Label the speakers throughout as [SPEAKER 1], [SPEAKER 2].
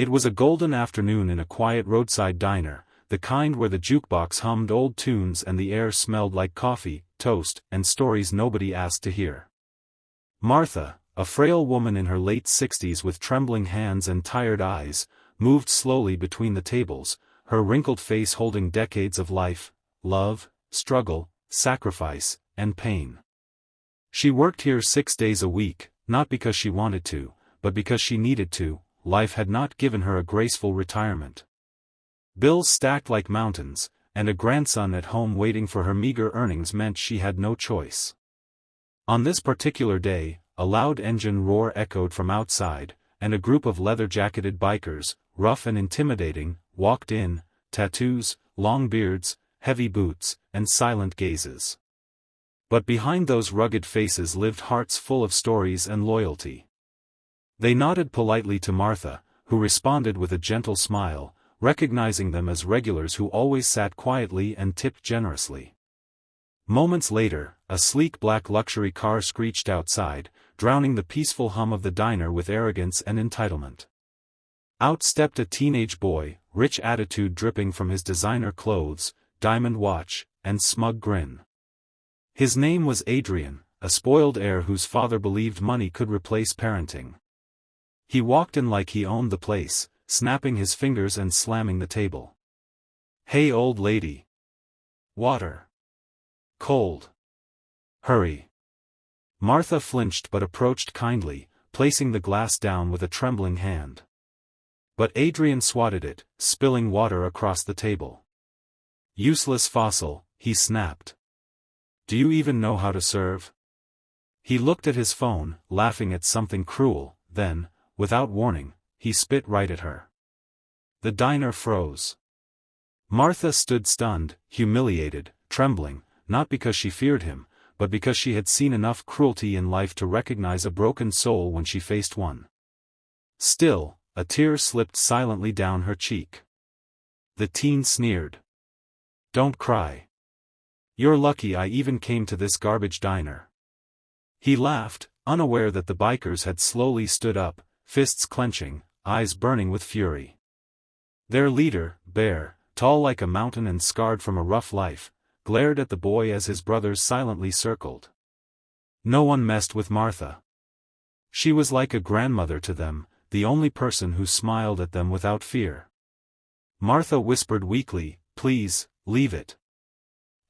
[SPEAKER 1] It was a golden afternoon in a quiet roadside diner, the kind where the jukebox hummed old tunes and the air smelled like coffee, toast, and stories nobody asked to hear. Martha, a frail woman in her late 60s with trembling hands and tired eyes, moved slowly between the tables, her wrinkled face holding decades of life, love, struggle, sacrifice, and pain. She worked here 6 days a week, not because she wanted to, but because she needed to. Life had not given her a graceful retirement. Bills stacked like mountains, and a grandson at home waiting for her meager earnings meant she had no choice. On this particular day, a loud engine roar echoed from outside, and a group of leather-jacketed bikers, rough and intimidating, walked in, tattoos, long beards, heavy boots, and silent gazes. But behind those rugged faces lived hearts full of stories and loyalty. They nodded politely to Martha, who responded with a gentle smile, recognizing them as regulars who always sat quietly and tipped generously. Moments later, a sleek black luxury car screeched outside, drowning the peaceful hum of the diner with arrogance and entitlement. Out stepped a teenage boy, rich attitude dripping from his designer clothes, diamond watch, and smug grin. His name was Adrian, a spoiled heir whose father believed money could replace parenting. He walked in like he owned the place, snapping his fingers and slamming the table. "Hey old lady. Water. Cold. Hurry." Martha flinched but approached kindly, placing the glass down with a trembling hand. But Adrian swatted it, spilling water across the table. "Useless fossil," he snapped. "Do you even know how to serve?" He looked at his phone, laughing at something cruel, then, without warning, he spit right at her. The diner froze. Martha stood stunned, humiliated, trembling, not because she feared him, but because she had seen enough cruelty in life to recognize a broken soul when she faced one. Still, a tear slipped silently down her cheek. The teen sneered. "Don't cry. You're lucky I even came to this garbage diner." He laughed, unaware that the bikers had slowly stood up, fists clenching, eyes burning with fury. Their leader, Bear, tall like a mountain and scarred from a rough life, glared at the boy as his brothers silently circled. No one messed with Martha. She was like a grandmother to them, the only person who smiled at them without fear. Martha whispered weakly, "Please, leave it.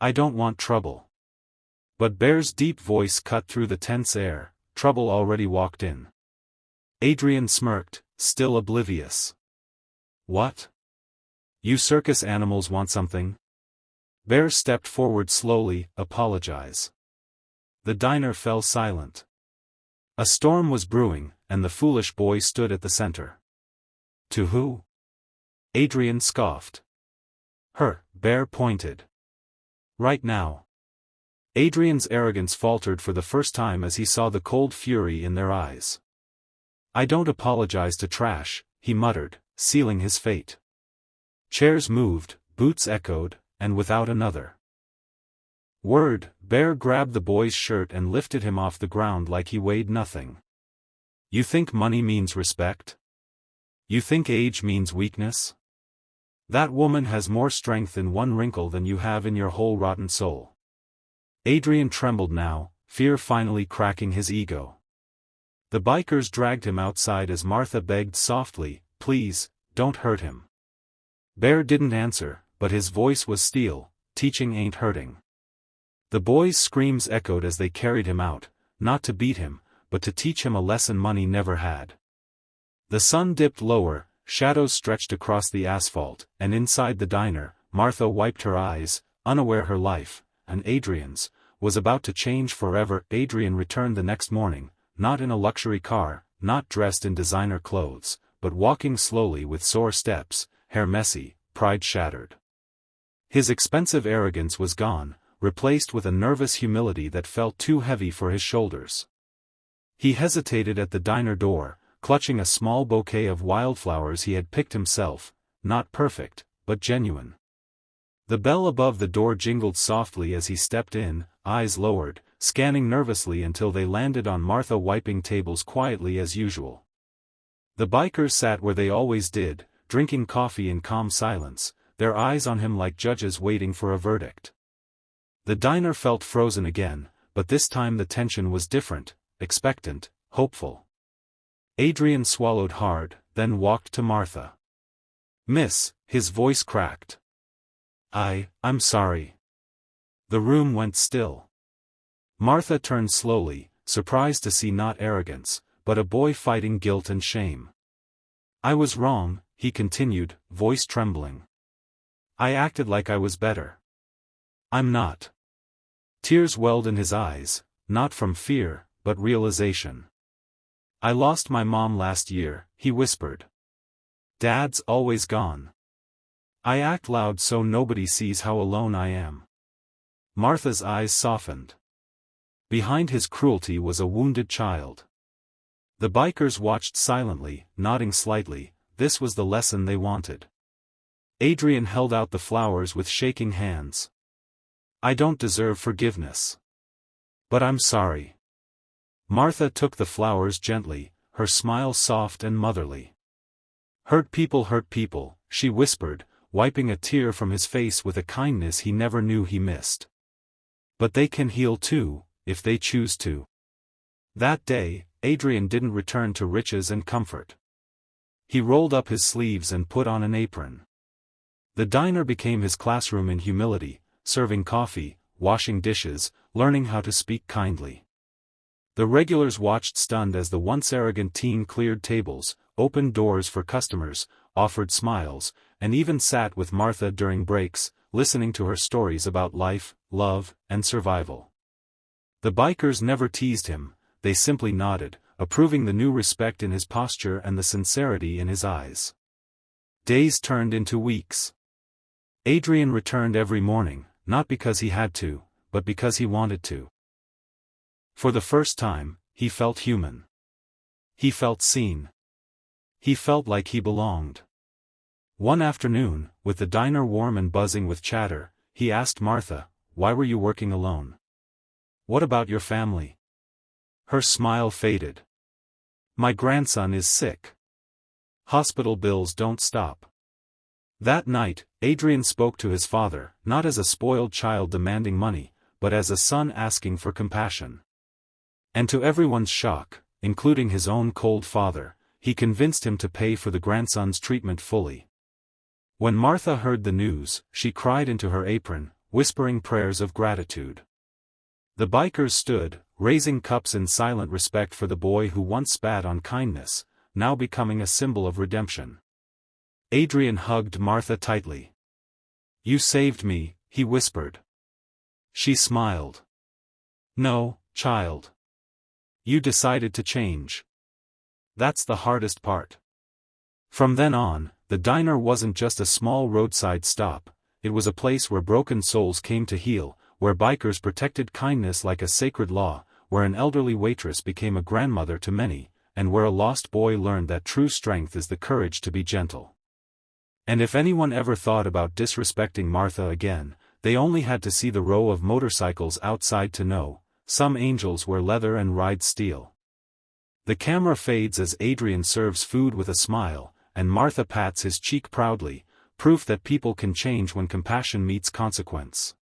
[SPEAKER 1] I don't want trouble." But Bear's deep voice cut through the tense air. Trouble already walked in. Adrian smirked, still oblivious. "What? You circus animals want something?" Bear stepped forward slowly, "Apologize." The diner fell silent. A storm was brewing, and the foolish boy stood at the center. "To who?" Adrian scoffed. "Her," Bear pointed. "Right now." Adrian's arrogance faltered for the first time as he saw the cold fury in their eyes. "I don't apologize to trash," he muttered, sealing his fate. Chairs moved, boots echoed, and without another word, Bear grabbed the boy's shirt and lifted him off the ground like he weighed nothing. "You think money means respect? You think age means weakness? That woman has more strength in one wrinkle than you have in your whole rotten soul." Adrian trembled now, fear finally cracking his ego. The bikers dragged him outside as Martha begged softly, "Please, don't hurt him." Bear didn't answer, but his voice was steel, "Teaching ain't hurting." The boys' screams echoed as they carried him out, not to beat him, but to teach him a lesson money never had. The sun dipped lower, shadows stretched across the asphalt, and inside the diner, Martha wiped her eyes, unaware her life, and Adrian's, was about to change forever. Adrian returned the next morning, not in a luxury car, not dressed in designer clothes, but walking slowly with sore steps, hair messy, pride shattered. His expensive arrogance was gone, replaced with a nervous humility that felt too heavy for his shoulders. He hesitated at the diner door, clutching a small bouquet of wildflowers he had picked himself, not perfect, but genuine. The bell above the door jingled softly as he stepped in, eyes lowered, scanning nervously until they landed on Martha wiping tables quietly as usual. The bikers sat where they always did, drinking coffee in calm silence, their eyes on him like judges waiting for a verdict. The diner felt frozen again, but this time the tension was different, expectant, hopeful. Adrian swallowed hard, then walked to Martha. "Miss," his voice cracked. I'm sorry." The room went still. Martha turned slowly, surprised to see not arrogance, but a boy fighting guilt and shame. "I was wrong," he continued, voice trembling. "I acted like I was better. I'm not." Tears welled in his eyes, not from fear, but realization. "I lost my mom last year," he whispered. "Dad's always gone. I act loud so nobody sees how alone I am." Martha's eyes softened. Behind his cruelty was a wounded child. The bikers watched silently, nodding slightly. This was the lesson they wanted. Adrian held out the flowers with shaking hands. "I don't deserve forgiveness. But I'm sorry." Martha took the flowers gently, her smile soft and motherly. Hurt people," she whispered, wiping a tear from his face with a kindness he never knew he missed. "But they can heal too, if they choose to." That day, Adrian didn't return to riches and comfort. He rolled up his sleeves and put on an apron. The diner became his classroom in humility, serving coffee, washing dishes, learning how to speak kindly. The regulars watched stunned as the once arrogant teen cleared tables, opened doors for customers, offered smiles, and even sat with Martha during breaks, listening to her stories about life, love, and survival. The bikers never teased him, they simply nodded, approving the new respect in his posture and the sincerity in his eyes. Days turned into weeks. Adrian returned every morning, not because he had to, but because he wanted to. For the first time, he felt human. He felt seen. He felt like he belonged. One afternoon, with the diner warm and buzzing with chatter, he asked Martha, "Why were you working alone? What about your family?" Her smile faded. "My grandson is sick. Hospital bills don't stop." That night, Adrian spoke to his father, not as a spoiled child demanding money, but as a son asking for compassion. And to everyone's shock, including his own cold father, he convinced him to pay for the grandson's treatment fully. When Martha heard the news, she cried into her apron, whispering prayers of gratitude. The bikers stood, raising cups in silent respect for the boy who once spat on kindness, now becoming a symbol of redemption. Adrian hugged Martha tightly. "You saved me," he whispered. She smiled. "No, child. You decided to change. That's the hardest part." From then on, the diner wasn't just a small roadside stop, it was a place where broken souls came to heal, where bikers protected kindness like a sacred law, where an elderly waitress became a grandmother to many, and where a lost boy learned that true strength is the courage to be gentle. And if anyone ever thought about disrespecting Martha again, they only had to see the row of motorcycles outside to know, some angels wear leather and ride steel. The camera fades as Adrian serves food with a smile, and Martha pats his cheek proudly, proof that people can change when compassion meets consequence.